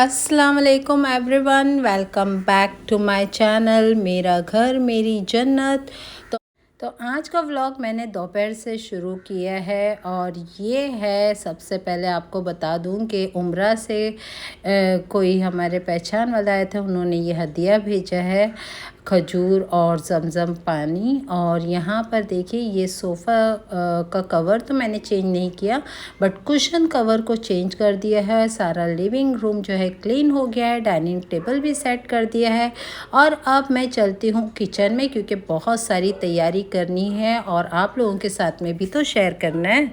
अस्सलाम वालेकुम everyone, welcome back to my channel मेरा घर मेरी जन्नत। तो आज का व्लॉग मैंने दोपहर से शुरू किया है और ये है, सबसे पहले आपको बता दूं कि उम्रा से कोई हमारे पहचान वाला आए थे, उन्होंने ये हदिया भेजा है, खजूर और ज़मज़म पानी। और यहाँ पर देखिए ये सोफ़ा का कवर तो मैंने चेंज नहीं किया, बट कुशन कवर को चेंज कर दिया है। सारा लिविंग रूम जो है क्लीन हो गया है, डाइनिंग टेबल भी सेट कर दिया है। और अब मैं चलती हूँ किचन में, क्योंकि बहुत सारी तैयारी करनी है और आप लोगों के साथ में भी तो शेयर करना है।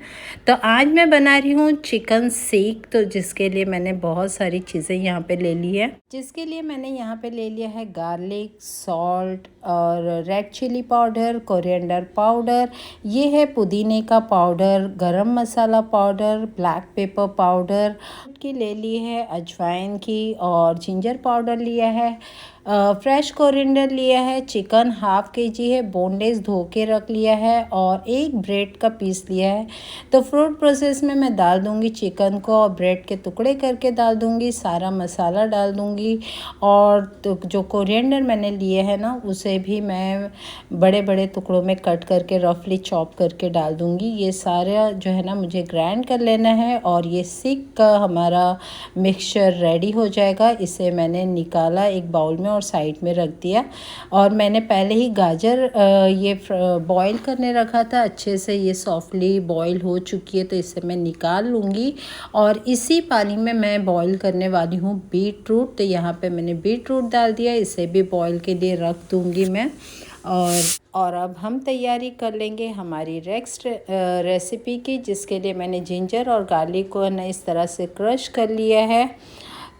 तो आज मैं बना रही हूँ चिकन सीख, तो जिसके लिए मैंने बहुत सारी चीज़ें यहाँ पे ले ली है। जिसके लिए मैंने यहाँ पे ले लिया है गार्लिक, सॉल्ट और red chilli powder, coriander powder, ये है पुदीने का powder, garam masala powder, black pepper powder की ले ली है, अजवाइन की, और जिंजर पाउडर लिया है, फ्रेश कोरिएंडर लिया है, चिकन हाफ़ केजी है, बोनलेस धो के रख लिया है, और एक ब्रेड का पीस लिया है। तो फ्रूट प्रोसेस में मैं डाल दूँगी चिकन को और ब्रेड के टुकड़े करके डाल दूँगी, सारा मसाला डाल दूँगी। और तो जो कोरिएंडर मैंने लिए है ना, उसे भी मैं बड़े बड़े टुकड़ों में कट करके रफली चॉप करके डाल दूँगी। ये सारा जो है ना मुझे ग्राइंड कर लेना है और ये सीख का हमारा मिक्सचर रेडी हो जाएगा। इसे मैंने निकाला एक बाउल में और साइड में रख दिया। और मैंने पहले ही गाजर ये बॉईल करने रखा था, अच्छे से ये सॉफ्टली बॉईल हो चुकी है, तो इसे मैं निकाल लूँगी। और इसी पानी में मैं बॉईल करने वाली हूँ बीट रूट। तो यहाँ पे मैंने बीट रूट डाल दिया, इसे भी बॉईल के लिए रख दूँगी मैं। और अब हम तैयारी कर लेंगे हमारी नेक्स्ट रेसिपी की, जिसके लिए मैंने जिंजर और गार्लिक को ना इस तरह से क्रश कर लिया है।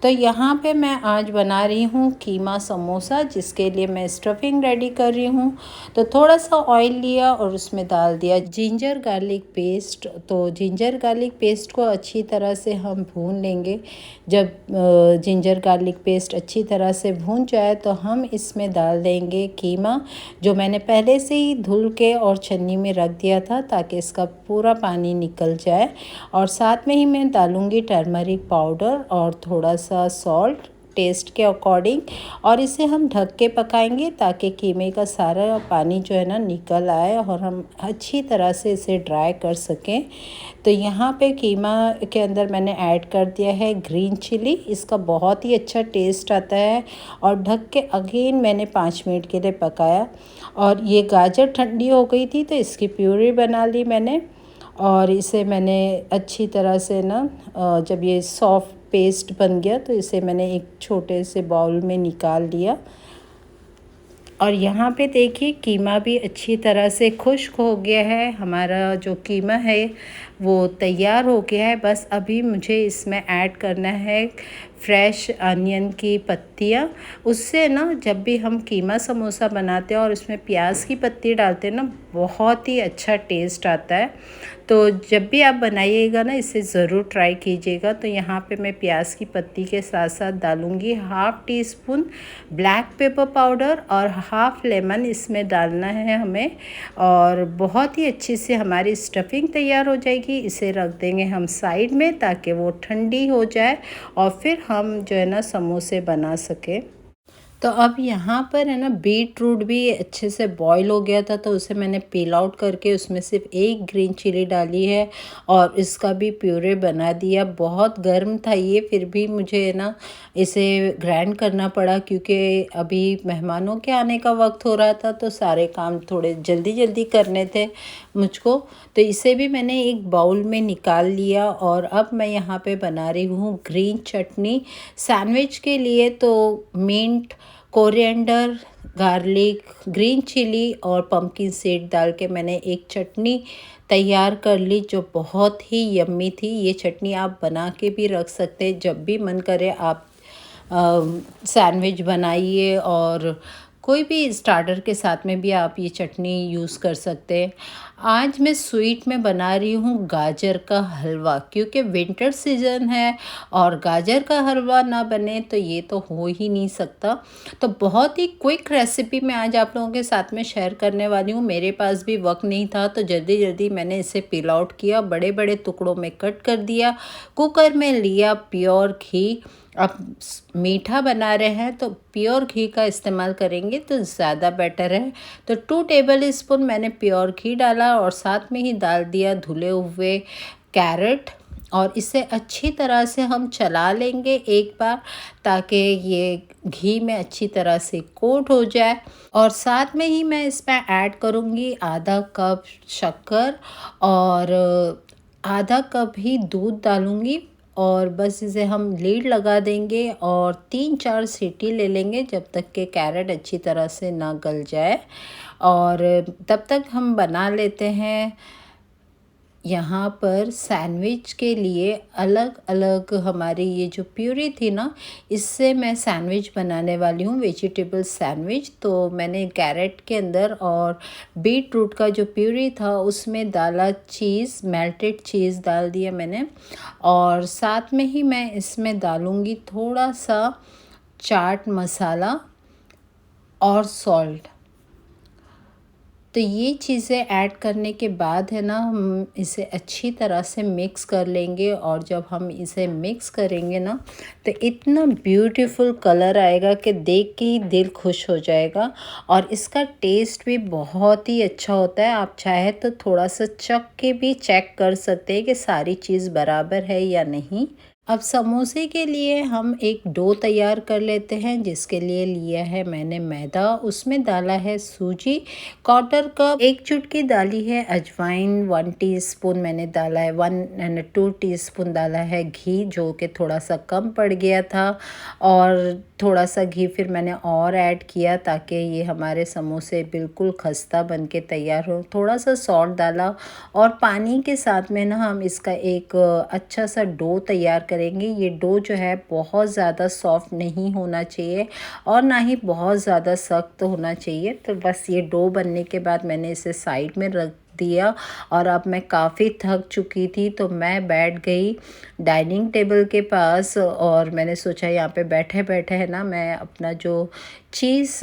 तो यहाँ पे मैं आज बना रही हूँ कीमा समोसा, जिसके लिए मैं स्टफिंग रेडी कर रही हूँ। तो थोड़ा सा ऑयल लिया और उसमें डाल दिया जिंजर गार्लिक पेस्ट। तो जिंजर गार्लिक पेस्ट को अच्छी तरह से हम भून लेंगे। जब जिंजर गार्लिक पेस्ट अच्छी तरह से भून जाए तो हम इसमें डाल देंगे कीमा, जो मैंने पहले से ही धुल के और छन्नी में रख दिया था ताकि इसका पूरा पानी निकल जाए। और साथ में ही मैं डालूँगी टर्मरिक पाउडर और थोड़ा सा सॉल्ट टेस्ट के अकॉर्डिंग। और इसे हम ढक के पकाएंगे ताकि कीमे का सारा पानी जो है ना निकल आए और हम अच्छी तरह से इसे ड्राई कर सकें। तो यहाँ पे कीमा के अंदर मैंने ऐड कर दिया है ग्रीन चिली, इसका बहुत ही अच्छा टेस्ट आता है। और ढक के अगेन मैंने 5 मिनट के लिए पकाया। और ये गाजर ठंडी हो गई थी तो इसकी प्यूरी बना ली मैंने। और इसे मैंने अच्छी तरह से ना जब ये सॉफ्ट पेस्ट बन गया तो इसे मैंने एक छोटे से बाउल में निकाल लिया। और यहाँ पे देखिए कीमा भी अच्छी तरह से खुश्क हो गया है। हमारा जो कीमा है वो तैयार हो गया है। बस अभी मुझे इसमें ऐड करना है फ्रेश अनियन की पत्तियाँ। उससे ना जब भी हम कीमा समोसा बनाते हैं और उसमें प्याज की पत्ती डालते हैं ना, बहुत ही अच्छा टेस्ट आता है। तो जब भी आप बनाइएगा ना, इसे ज़रूर ट्राई कीजिएगा। तो यहाँ पे मैं प्याज की पत्ती के साथ साथ डालूँगी half tea spoon black pepper powder और हाफ़ लेमन इसमें डालना है हमें। और बहुत ही अच्छी से हमारी स्टफिंग तैयार हो जाएगी। इसे रख देंगे हम साइड में ताकि वो ठंडी हो जाए और फिर हम जो है ना समोसे बना सकें। तो अब यहाँ पर है ना बीट रूट भी अच्छे से बॉईल हो गया था, तो उसे मैंने पील आउट करके उसमें सिर्फ एक ग्रीन चिली डाली है और इसका भी प्यूरे बना दिया। बहुत गर्म था ये, फिर भी मुझे है ना इसे ग्राइंड करना पड़ा, क्योंकि अभी मेहमानों के आने का वक्त हो रहा था, तो सारे काम थोड़े जल्दी जल्दी करने थे मुझको। तो इसे भी मैंने एक बाउल में निकाल लिया। और अब मैं यहाँ पे बना रही हूँ ग्रीन चटनी सैंडविच के लिए। तो mint, coriander, garlic, green chilli और पम्पकिन सीड डाल के मैंने एक चटनी तैयार कर ली, जो बहुत ही यम्मी थी। ये चटनी आप बना के भी रख सकते हैं, जब भी मन करे आप सैंडविच बनाइए और कोई भी स्टार्टर के साथ में भी आप ये चटनी यूज़ कर सकते हैं। आज मैं स्वीट में बना रही हूँ गाजर का हलवा, क्योंकि विंटर सीज़न है और गाजर का हलवा ना बने तो ये तो हो ही नहीं सकता। तो बहुत ही क्विक रेसिपी मैं आज आप लोगों के साथ में शेयर करने वाली हूँ। मेरे पास भी वक्त नहीं था तो जल्दी जल्दी मैंने इसे पील आउट किया, बड़े बड़े टुकड़ों में कट कर दिया, कुकर में लिया प्योर घी आप मीठा बना रहे हैं तो प्योर घी का इस्तेमाल करेंगे तो ज़्यादा बेटर है। तो 2 टेबल स्पून मैंने प्योर घी डाला और साथ में ही डाल दिया धुले हुए कैरेट, और इसे अच्छी तरह से हम चला लेंगे एक बार, ताकि ये घी में अच्छी तरह से कोट हो जाए। और साथ में ही मैं इसमें ऐड करूँगी आधा कप शक्कर और आधा कप ही दूध डालूँगी, और बस इसे हम लीड लगा देंगे और 3-4 सीटी ले लेंगे जब तक कि कैरेट अच्छी तरह से ना गल जाए। और तब तक हम बना लेते हैं यहाँ पर सैंडविच के लिए अलग अलग हमारी ये जो प्यूरी थी ना, इससे मैं सैंडविच बनाने वाली हूँ, वेजिटेबल सैंडविच। तो मैंने कैरेट के अंदर और बीट रूट का जो प्यूरी था उसमें डाला चीज़, मेल्टेड चीज़ डाल दिया मैंने, और साथ में ही मैं इसमें डालूँगी थोड़ा सा चाट मसाला और सॉल्ट। तो ये चीज़ें ऐड करने के बाद है ना, हम इसे अच्छी तरह से मिक्स कर लेंगे, और जब हम इसे मिक्स करेंगे ना तो इतना ब्यूटीफुल कलर आएगा कि देख के ही दिल खुश हो जाएगा। और इसका टेस्ट भी बहुत ही अच्छा होता है। आप चाहे तो थोड़ा सा चख के भी चेक कर सकते हैं कि सारी चीज़ बराबर है या नहीं। अब समोसे के लिए हम एक डो तैयार कर लेते हैं, जिसके लिए लिया है मैंने मैदा, उसमें डाला है सूजी 1/4 कप, 1 चुटकी डाली है अजवाइन, 1 टीस्पून मैंने डाला है, 1 और 2 टीस्पून डाला है घी, जो कि थोड़ा सा कम पड़ गया था, और थोड़ा सा घी फिर मैंने और ऐड किया ताकि ये हमारे समोसे बिल्कुल खस्ता बन के तैयार हो। थोड़ा सा सॉल्ट डाला, और पानी के साथ में ना हम इसका एक अच्छा सा डो तैयार करेंगे। ये डो जो है बहुत ज़्यादा सॉफ्ट नहीं होना चाहिए और ना ही बहुत ज़्यादा सख्त होना चाहिए। तो बस ये डो बनने के बाद मैंने इसे साइड में रख दिया, और अब मैं काफ़ी थक चुकी थी तो मैं बैठ गई डाइनिंग टेबल के पास, और मैंने सोचा यहाँ पे बैठे बैठे है ना मैं अपना जो चीज़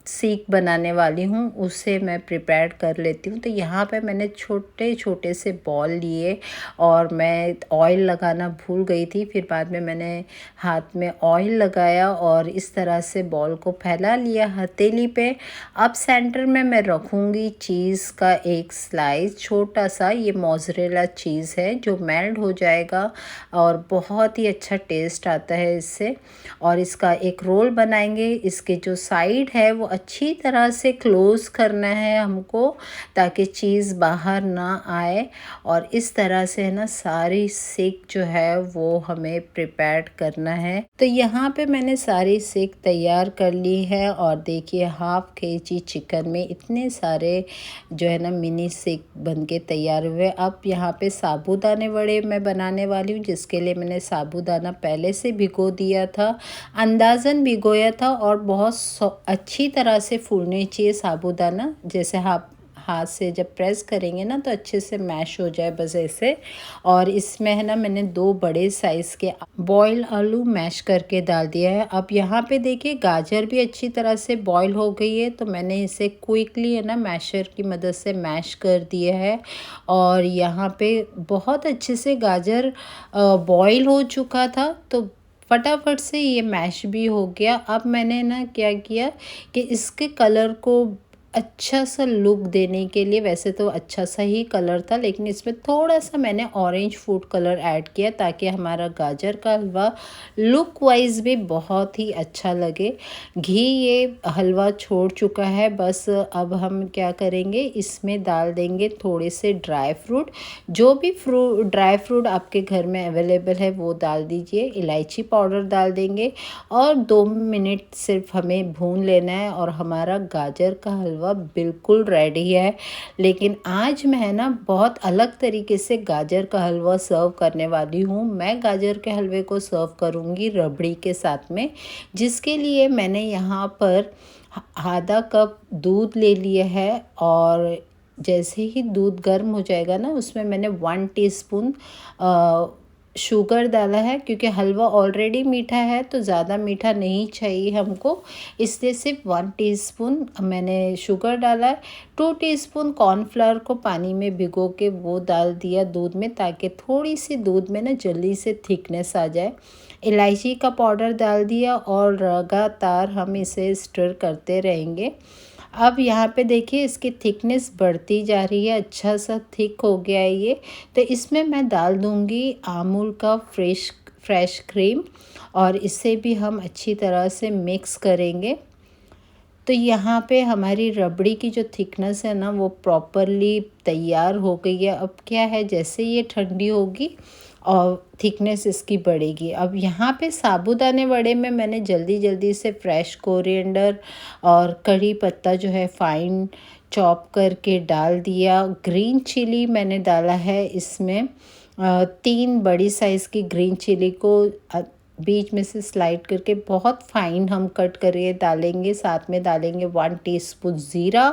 सीख बनाने वाली हूँ उसे मैं प्रिपेयर कर लेती हूँ। तो यहाँ पे मैंने छोटे छोटे से बॉल लिए, और मैं ऑयल लगाना भूल गई थी, फिर बाद में मैंने हाथ में ऑयल लगाया और इस तरह से बॉल को फैला लिया हथेली पे। अब सेंटर में मैं रखूँगी चीज़ का एक स्लाइस छोटा सा, ये मोज़रेला चीज़ है जो मेल्ट हो जाएगा और बहुत ही अच्छा टेस्ट आता है इससे। और इसका एक रोल बनाएंगे, इसके जो साइड है वो अच्छी तरह से क्लोज़ करना है हमको, ताकि चीज़ बाहर ना आए। और इस तरह से है ना सारी सेक जो है वो हमें प्रिपेयर करना है। तो यहाँ पे मैंने सारी सेक तैयार कर ली है, और देखिए 1/2 kg चिकन में इतने सारे जो है ना मिनी सेक बन के तैयार हुए। अब यहाँ पे साबूदाने वड़े मैं बनाने वाली हूँ, जिसके लिए मैंने साबूदाना पहले से भिगो दिया था, अंदाज़न भिगोया था, और बहुत अच्छी तरह से फूलने चाहिए साबूदाना। जैसे आप हाथ से जब प्रेस करेंगे ना तो अच्छे से मैश हो जाए, बस ऐसे। और इसमें है ना मैंने 2 बड़े साइज़ के बॉयल आलू मैश करके डाल दिया है। अब यहाँ पे देखिए गाजर भी अच्छी तरह से बॉयल हो गई है, तो मैंने इसे क्विकली है ना मैशर की मदद से मैश कर दिया है। और यहाँ पे बहुत अच्छे से गाजर बॉयल हो चुका था, तो फटाफट से ये मैश भी हो गया। अब मैंने ना क्या किया कि इसके कलर को अच्छा सा लुक देने के लिए, वैसे तो अच्छा सा ही कलर था लेकिन इसमें थोड़ा सा मैंने ऑरेंज फूड कलर ऐड किया, ताकि हमारा गाजर का हलवा लुक वाइज भी बहुत ही अच्छा लगे। घी ये हलवा छोड़ चुका है, बस अब हम क्या करेंगे, इसमें डाल देंगे थोड़े से ड्राई फ्रूट। जो भी ड्राई फ्रूट आपके घर में अवेलेबल है वो डाल दीजिए। इलायची पाउडर डाल देंगे, और 2 मिनट सिर्फ हमें भून लेना है, और हमारा गाजर का हलवा बिल्कुल रेडी है। लेकिन आज मैं ना बहुत अलग तरीके से गाजर का हलवा सर्व करने वाली हूँ। मैं गाजर के हलवे को सर्व करूँगी रबड़ी के साथ में, जिसके लिए मैंने यहाँ पर आधा कप दूध ले लिया है, और जैसे ही दूध गर्म हो जाएगा ना उसमें मैंने 1 टीस्पून शुगर डाला है, क्योंकि हलवा ऑलरेडी मीठा है तो ज़्यादा मीठा नहीं चाहिए हमको, इसलिए सिर्फ 1 टीस्पून मैंने शुगर डाला है। 2 टीस्पून कॉर्नफ्लावर को पानी में भिगो के वो डाल दिया दूध में, ताकि थोड़ी सी दूध में ना जल्दी से थिकनेस आ जाए। इलायची का पाउडर डाल दिया और लगातार हम इसे स्टर करते रहेंगे। अब यहाँ पे देखिए इसकी थिकनेस बढ़ती जा रही है, अच्छा सा थिक हो गया है ये। तो इसमें मैं डाल दूँगी अमूल का फ्रेश क्रीम और इसे भी हम अच्छी तरह से मिक्स करेंगे। तो यहाँ पे हमारी रबड़ी की जो थिकनेस है ना वो प्रॉपरली तैयार हो गई है। अब क्या है, जैसे ये ठंडी होगी और थिकनेस इसकी बढ़ेगी। अब यहाँ पे साबूदाने वड़े में मैंने जल्दी जल्दी से फ्रेश कोरिएंडर और कड़ी पत्ता जो है फाइन चॉप करके डाल दिया। ग्रीन चिली मैंने डाला है इसमें, 3 बड़ी साइज़ की ग्रीन चिली को बीच में से स्लाइड करके बहुत फाइन हम कट करके डालेंगे। साथ में डालेंगे 1 टीस्पून ज़ीरा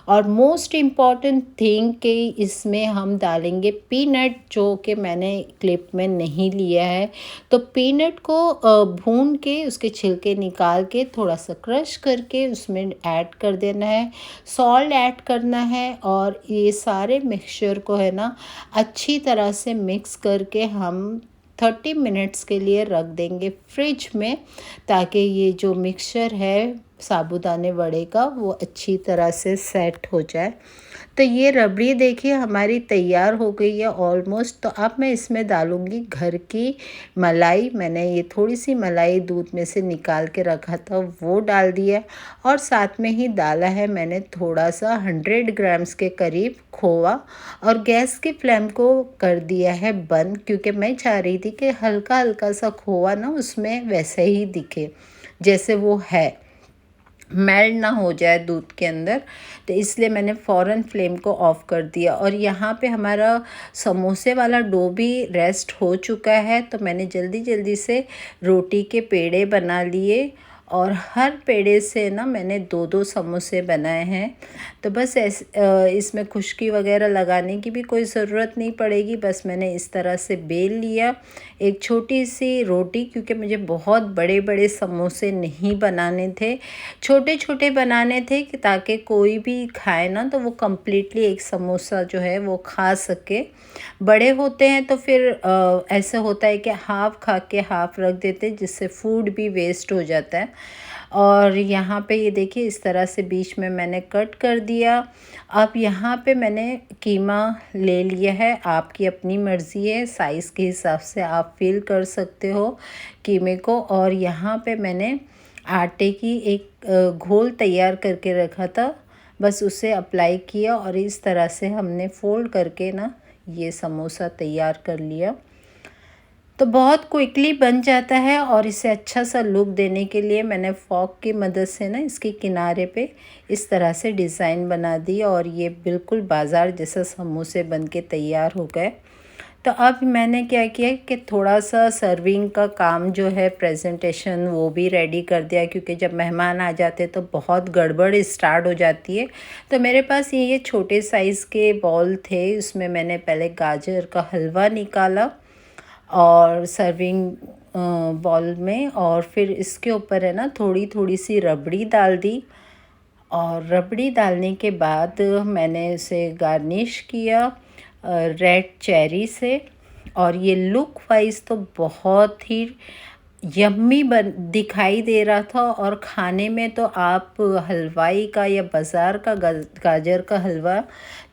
और मोस्ट इम्पॉर्टेंट थिंग कि इसमें हम डालेंगे पीनट, जो कि मैंने क्लिप में नहीं लिया है। तो पीनट को भून के उसके छिलके निकाल के थोड़ा सा क्रश करके उसमें ऐड कर देना है, सॉल्ट ऐड करना है और ये सारे मिक्सचर को है ना अच्छी तरह से मिक्स करके हम 30 मिनट्स के लिए रख देंगे फ्रिज में, ताकि ये जो मिक्सचर है साबूदाने वड़े का वो अच्छी तरह से सेट हो जाए। तो ये रबड़ी देखिए हमारी तैयार हो गई है ऑलमोस्ट। तो अब मैं इसमें डालूँगी घर की मलाई। मैंने ये थोड़ी सी मलाई दूध में से निकाल के रखा था वो डाल दिया और साथ में ही डाला है मैंने थोड़ा सा 100 ग्राम्स के करीब खोआ और गैस की फ्लेम को कर दिया है बंद, क्योंकि मैं चाह रही थी कि हल्का हल्का सा खोआ ना उसमें वैसे ही दिखे जैसे वो है, मेल्ट ना हो जाए दूध के अंदर। तो इसलिए मैंने फ़ौरन फ्लेम को ऑफ़ कर दिया। और यहाँ पे हमारा समोसे वाला डो भी रेस्ट हो चुका है। तो मैंने जल्दी जल्दी से रोटी के पेड़े बना लिए और हर पेड़े से ना मैंने 2-2 समोसे बनाए हैं। तो बस इसमें खुश्की वगैरह लगाने की भी कोई ज़रूरत नहीं पड़ेगी। बस मैंने इस तरह से बेल लिया एक छोटी सी रोटी, क्योंकि मुझे बहुत बड़े बड़े समोसे नहीं बनाने थे, छोटे छोटे बनाने थे कि ताकि कोई भी खाए ना तो वो कम्प्लीटली एक समोसा जो है वो खा सके। बड़े होते हैं तो फिर ऐसा होता है कि हाफ़ खा के हाफ़ रख देते हैं, जिससे फूड भी वेस्ट हो जाता है। और यहाँ पे ये देखिए इस तरह से बीच में मैंने कट कर दिया। अब यहाँ पे मैंने कीमा ले लिया है, आपकी अपनी मर्ज़ी है, साइज़ के हिसाब से आप फिल कर सकते हो कीमे को। और यहाँ पे मैंने आटे की एक घोल तैयार करके रखा था, बस उसे अप्लाई किया और इस तरह से हमने फ़ोल्ड करके ना ये समोसा तैयार कर लिया। तो बहुत क्विकली बन जाता है और इसे अच्छा सा लुक देने के लिए मैंने फ़ॉक की मदद से ना इसके किनारे पे इस तरह से डिज़ाइन बना दी और ये बिल्कुल बाज़ार जैसा समोसे बन के तैयार हो गए। तो अब मैंने क्या किया कि थोड़ा सा सर्विंग का काम जो है, प्रेजेंटेशन, वो भी रेडी कर दिया, क्योंकि जब मेहमान आ जाते तो बहुत गड़बड़ स्टार्ट हो जाती है। तो मेरे पास ये छोटे साइज़ के बॉल थे, उसमें मैंने पहले गाजर का हलवा निकाला और सर्विंग बॉल में, और फिर इसके ऊपर है ना थोड़ी थोड़ी सी रबड़ी डाल दी। और रबड़ी डालने के बाद मैंने इसे गार्निश किया रेड चेरी से। और ये लुक वाइज तो बहुत ही यम्मी बन दिखाई दे रहा था। और खाने में तो आप हलवाई का या बाज़ार का गाजर का हलवा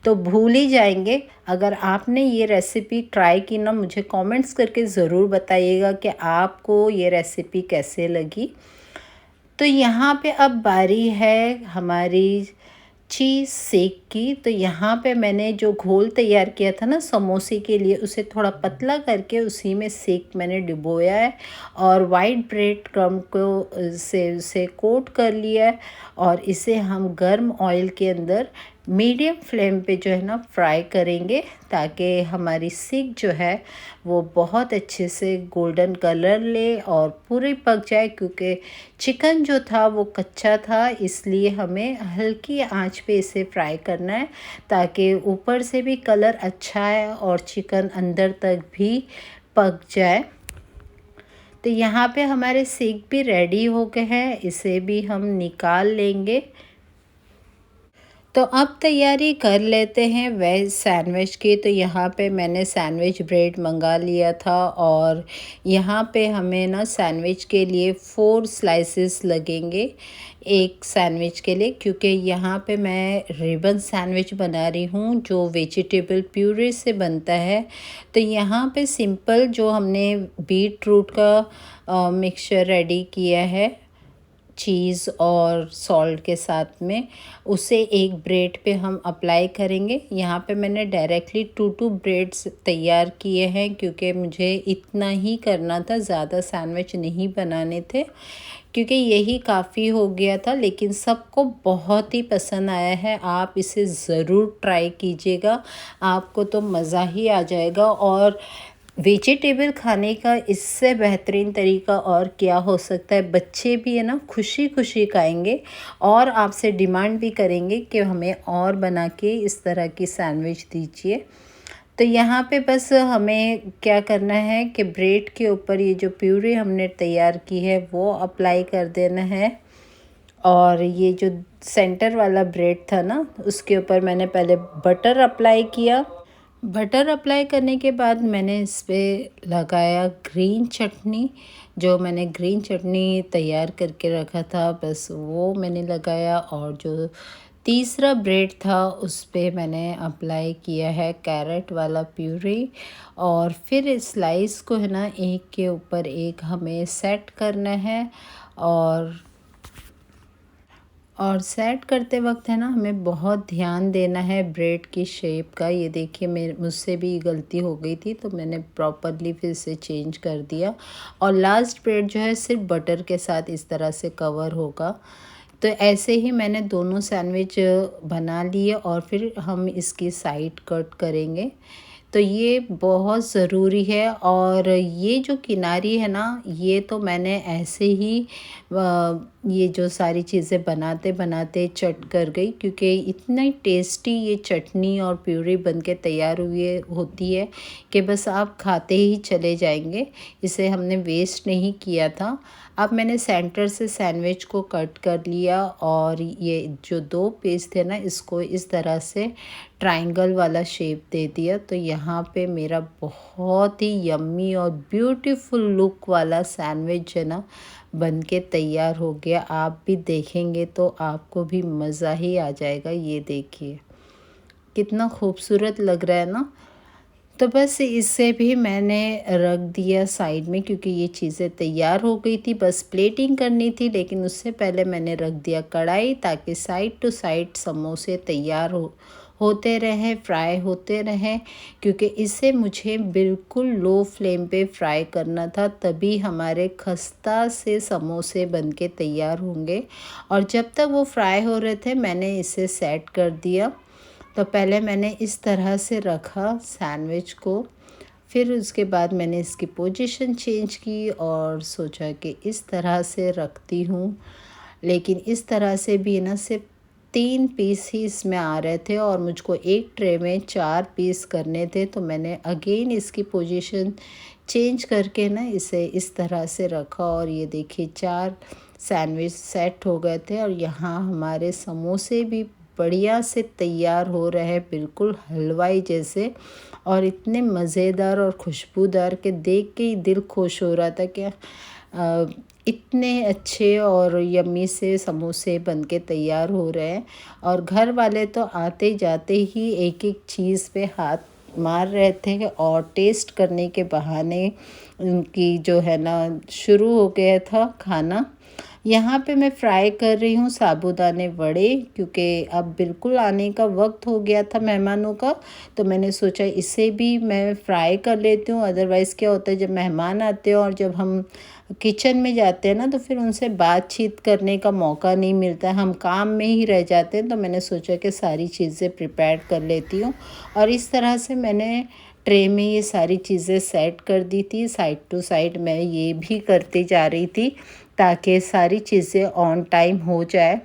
तो भूल ही जाएंगे। अगर आपने ये रेसिपी ट्राई की ना, मुझे कमेंट्स करके ज़रूर बताइएगा कि आपको ये रेसिपी कैसे लगी। तो यहाँ पे अब बारी है हमारी चीज़ सेक की। तो यहाँ पे मैंने जो घोल तैयार किया था ना समोसे के लिए, उसे थोड़ा पतला करके उसी में सेक मैंने डिबोया है और वाइट ब्रेड क्रम को से उसे कोट कर लिया है। और इसे हम गर्म ऑयल के अंदर मीडियम फ्लेम पे जो है ना फ्राई करेंगे, ताकि हमारी सीख जो है वो बहुत अच्छे से गोल्डन कलर ले और पूरी पक जाए। क्योंकि चिकन जो था वो कच्चा था, इसलिए हमें हल्की आंच पे इसे फ्राई करना है, ताकि ऊपर से भी कलर अच्छा है और चिकन अंदर तक भी पक जाए। तो यहाँ पे हमारे सीख भी रेडी हो गए हैं, इसे भी हम निकाल लेंगे। तो अब तैयारी कर लेते हैं वेज सैंडविच की। तो यहाँ पे मैंने सैंडविच ब्रेड मंगा लिया था और यहाँ पे हमें ना सैंडविच के लिए 4 स्लाइसेस लगेंगे एक सैंडविच के लिए, क्योंकि यहाँ पे मैं रिबन सैंडविच बना रही हूँ जो वेजिटेबल प्यूरी से बनता है। तो यहाँ पे सिंपल जो हमने बीट रूट का मिक्सचर रेडी किया है चीज़ और सॉल्ट के साथ में, उसे एक ब्रेड पे हम अप्लाई करेंगे। यहाँ पे मैंने डायरेक्टली 2 ब्रेड्स तैयार किए हैं क्योंकि मुझे इतना ही करना था, ज़्यादा सैंडविच नहीं बनाने थे, क्योंकि यही काफ़ी हो गया था। लेकिन सबको बहुत ही पसंद आया है, आप इसे ज़रूर ट्राई कीजिएगा, आपको तो मज़ा ही आ जाएगा। और वेजिटेबल खाने का इससे बेहतरीन तरीका और क्या हो सकता है। बच्चे भी है ना खुशी खुशी खाएंगे और आपसे डिमांड भी करेंगे कि हमें और बना के इस तरह की सैंडविच दीजिए। तो यहाँ पे बस हमें क्या करना है कि ब्रेड के ऊपर ये जो प्यूरी हमने तैयार की है वो अप्लाई कर देना है। और ये जो सेंटर वाला ब्रेड था ना, उसके ऊपर मैंने पहले बटर अप्लाई किया। बटर अप्लाई करने के बाद मैंने इस पर लगाया ग्रीन चटनी। जो मैंने ग्रीन चटनी तैयार करके रखा था बस वो मैंने लगाया। और जो तीसरा ब्रेड था उस पर मैंने अप्लाई किया है कैरेट वाला प्यूरी। और फिर स्लाइस को है ना एक के ऊपर एक हमें सेट करना है। और सेट करते वक्त है ना हमें बहुत ध्यान देना है ब्रेड की शेप का। ये देखिए मुझसे भी गलती हो गई थी, तो मैंने प्रॉपरली फिर से चेंज कर दिया। और लास्ट ब्रेड जो है सिर्फ बटर के साथ इस तरह से कवर होगा। तो ऐसे ही मैंने दोनों सैंडविच बना लिए और फिर हम इसकी साइड कट करेंगे। तो ये बहुत ज़रूरी है। और ये जो किनारी है ना, ये तो मैंने ऐसे ही ये जो सारी चीज़ें बनाते बनाते चट कर गई, क्योंकि इतनी टेस्टी ये चटनी और प्यूरी बन के तैयार हुई होती है कि बस आप खाते ही चले जाएंगे। इसे हमने वेस्ट नहीं किया था। अब मैंने सेंटर से सैंडविच को कट कर लिया और ये जो 2 पीस थे ना, इसको इस तरह से ट्रायंगल वाला शेप दे दिया। तो यहाँ पे मेरा बहुत ही यम्मी और ब्यूटीफुल लुक वाला सैंडविच है ना बन के तैयार हो गया। आप भी देखेंगे तो आपको भी मज़ा ही आ जाएगा। ये देखिए कितना खूबसूरत लग रहा है ना। तो बस इससे भी मैंने रख दिया साइड में, क्योंकि ये चीज़ें तैयार हो गई थी, बस प्लेटिंग करनी थी। लेकिन उससे पहले मैंने रख दिया कढ़ाई, ताकि साइड टू साइड समोसे तैयार होते रहें, फ्राई होते रहें। क्योंकि इसे मुझे बिल्कुल लो फ्लेम पे फ्राई करना था, तभी हमारे खस्ता से समोसे बन के तैयार होंगे। और जब तक वो फ्राई हो रहे थे मैंने इसे सेट कर दिया। तो पहले मैंने इस तरह से रखा सैंडविच को, फिर उसके बाद मैंने इसकी पोजीशन चेंज की और सोचा कि इस तरह से रखती हूँ। लेकिन इस तरह से भी ना सिर्फ 3 पीस ही इसमें आ रहे थे और मुझको एक ट्रे में 4 पीस करने थे। तो मैंने अगेन इसकी पोजीशन चेंज करके ना इसे इस तरह से रखा और ये देखिए 4 सैंडविच सेट हो गए थे। और यहाँ हमारे समोसे भी बढ़िया से तैयार हो रहे हैं, बिल्कुल हलवाई जैसे, और इतने मज़ेदार और खुशबूदार के देख के ही दिल खुश हो रहा था कि इतने अच्छे और यम्मी से समोसे बन के तैयार हो रहे हैं। और घर वाले तो आते जाते ही एक एक चीज़ पे हाथ मार रहे थे और टेस्ट करने के बहाने उनकी जो है ना शुरू हो गया था खाना। यहाँ पे मैं फ्राई कर रही हूँ साबूदाने वड़े, क्योंकि अब बिल्कुल आने का वक्त हो गया था मेहमानों का। तो मैंने सोचा इसे भी मैं फ्राई कर लेती हूँ। अदरवाइज़ क्या होता है, जब मेहमान आते हैं और जब हम किचन में जाते हैं ना, तो फिर उनसे बातचीत करने का मौका नहीं मिलता है, हम काम में ही रह जाते हैं। तो मैंने सोचा कि सारी चीज़ें प्रिपेयर कर लेती हूँ। और इस तरह से मैंने ट्रे में ये सारी चीज़ें सेट कर दी थी। साइड टू साइड मैं ये भी करती जा रही थी ताकि सारी चीज़ें ऑन टाइम हो जाए।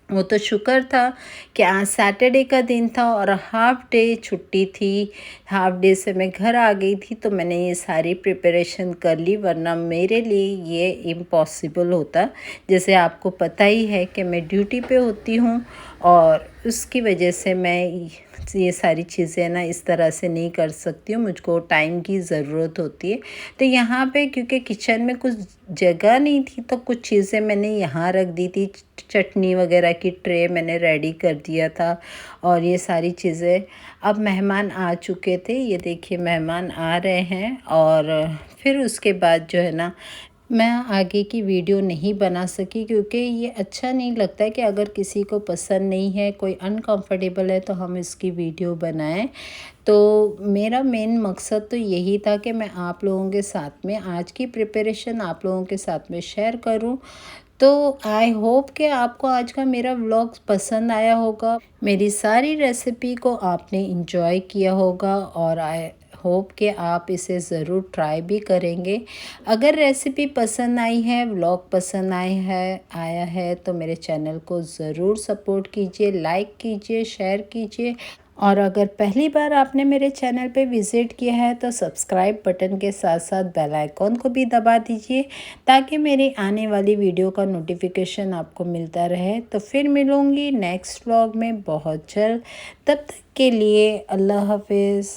वो तो शुक्र था कि आज सैटरडे का दिन था और हाफ़ डे छुट्टी थी। हाफ़ डे से मैं घर आ गई थी, तो मैंने ये सारी प्रिपरेशन कर ली, वरना मेरे लिए ये इम्पॉसिबल होता। जैसे आपको पता ही है कि मैं ड्यूटी पे होती हूँ और उसकी वजह से मैं ये सारी चीज़ें ना इस तरह से नहीं कर सकती हूँ, मुझको टाइम की ज़रूरत होती है। तो यहाँ पे क्योंकि किचन में कुछ जगह नहीं थी, तो कुछ चीज़ें मैंने यहाँ रख दी थी। चटनी वगैरह की ट्रे मैंने रेडी कर दिया था और ये सारी चीज़ें। अब मेहमान आ चुके थे, ये देखिए मेहमान आ रहे हैं और फिर उसके बाद जो है ना, मैं आगे की वीडियो नहीं बना सकी क्योंकि ये अच्छा नहीं लगता है कि अगर किसी को पसंद नहीं है, कोई अनकंफर्टेबल है, तो हम इसकी वीडियो बनाएं। तो मेरा मेन मकसद तो यही था कि मैं आप लोगों के साथ में आज की प्रिपरेशन आप लोगों के साथ में शेयर करूं। तो आई होप कि आपको आज का मेरा व्लॉग पसंद आया होगा, मेरी सारी रेसिपी को आपने इंजॉय किया होगा और आई होप कि आप इसे ज़रूर ट्राई भी करेंगे। अगर रेसिपी पसंद आई है, व्लॉग पसंद आया है तो मेरे चैनल को ज़रूर सपोर्ट कीजिए, लाइक कीजिए, शेयर कीजिए। और अगर पहली बार आपने मेरे चैनल पे विज़िट किया है तो सब्सक्राइब बटन के साथ साथ बेल आइकॉन को भी दबा दीजिए, ताकि मेरी आने वाली वीडियो का नोटिफिकेशन आपको मिलता रहे। तो फिर मिलूँगी नेक्स्ट व्लॉग में बहुत जल्द। तब तक के लिए अल्लाह हाफिज़।